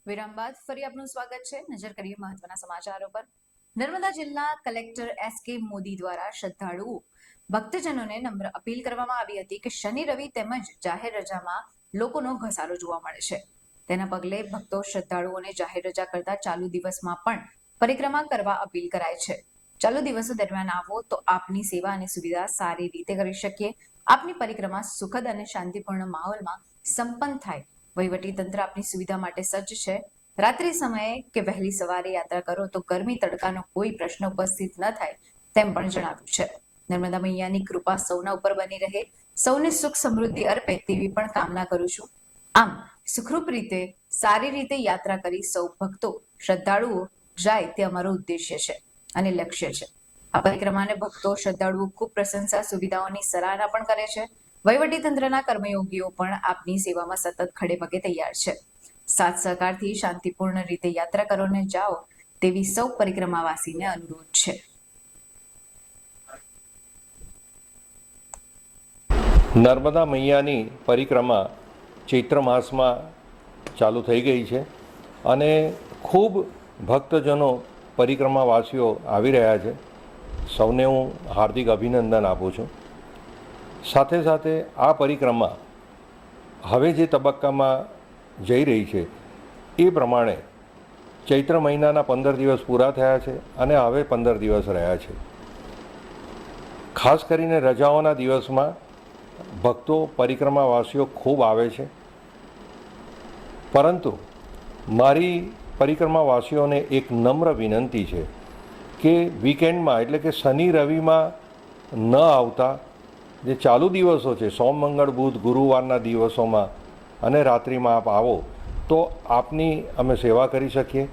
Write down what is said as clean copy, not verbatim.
વિરામ બાદ ફરી આપનું સ્વાગત છે। નજર કરીએ મહત્વના સમાચારો પર। નર્મદા જિલ્લા કલેક્ટર એસ.કે. મોદી દ્વારા શ્રદ્ધાળુઓ ભક્તજનોને નમ્ર અપીલ કરવામાં આવી હતી કે શનિ રવિ તેમજ જાહેર રજામાં લોકોનો ઘસારો જોવા મળે છે। તેના પગલે ભક્તો શ્રદ્ધાળુઓને જાહેર રજા કરતા ચાલુ દિવસમાં પણ પરિક્રમા કરવા અપીલ કરાય છે। ચાલુ દિવસો દરમિયાન આવો તો આપની સેવા અને સુવિધા સારી રીતે કરી શકીએ। આપની પરિક્રમા સુખદ અને શાંતિપૂર્ણ માહોલમાં સંપન્ન થાય। વહીવટી તંત્ર આપની સુવિધા માટે સજ્જ છે। રાત્રિ સમયે કે વહેલી સવારે યાત્રા કરો તો ગરમી તડકાનો કોઈ પ્રશ્ન ઉપસ્થિત ન થાય તેમ પણ જણાવ્યું છે। નર્મદા મૈયાની કૃપા સૌના ઉપર બની રહે, સૌને સુખ સમૃદ્ધિ અર્પે તેવી પણ કામના કરું છું। આમ સુખરૂપ રીતે સારી રીતે યાત્રા કરી સૌ ભક્તો શ્રદ્ધાળુઓ જાય તે અમારો ઉદ્દેશ્ય છે અને લક્ષ્ય છે। આ પરિક્રમાને ભક્તો શ્રદ્ધાળુઓ ખૂબ પ્રશંસા સુવિધાઓની સરાહના પણ કરે છે। વહીવટી તંત્રના કર્મયોગીઓ પણ આપની સેવામાં સતત ખડે પગે તૈયાર છે। સાથ સહકારથી શાંતિપૂર્ણ રીતે યાત્રા કરો ને જાઓ તેવી સૌ પરિક્રમાવાસીને અનુરોધ છે। નર્મદા મૈયાની પરિક્રમા ચૈત્ર માસમાં ચાલુ થઈ ગઈ છે અને ખૂબ ભક્તજનો પરિક્રમાવાસીઓ આવી રહ્યા છે। સૌને હું હાર્દિક અભિનંદન આપું છું। સાથે સાથે આ પરિક્રમા હવે જે તબક્કામાં જઈ રહી છે એ પ્રમાણે ચૈત્ર મહિનાના 15 દિવસ પૂરા થયા છે અને હવે 15 દિવસ રહ્યા છે। ખાસ કરીને રજાઓના દિવસમાં ભક્તો પરિક્રમાવાસીઓ ખૂબ આવે છે, પરંતુ મારી પરિક્રમાવાસીઓને એક નમ્ર વિનંતી છે કે વીકેન્ડમાં એટલે કે શનિ રવિમાં ન આવતા જે ચાલુ દિવસો છે સોમ મંગળ બુધ ગુરુવારના દિવસોમાં અને રાત્રિમાં આપ આવો તો આપની અમે સેવા કરી શકીએ।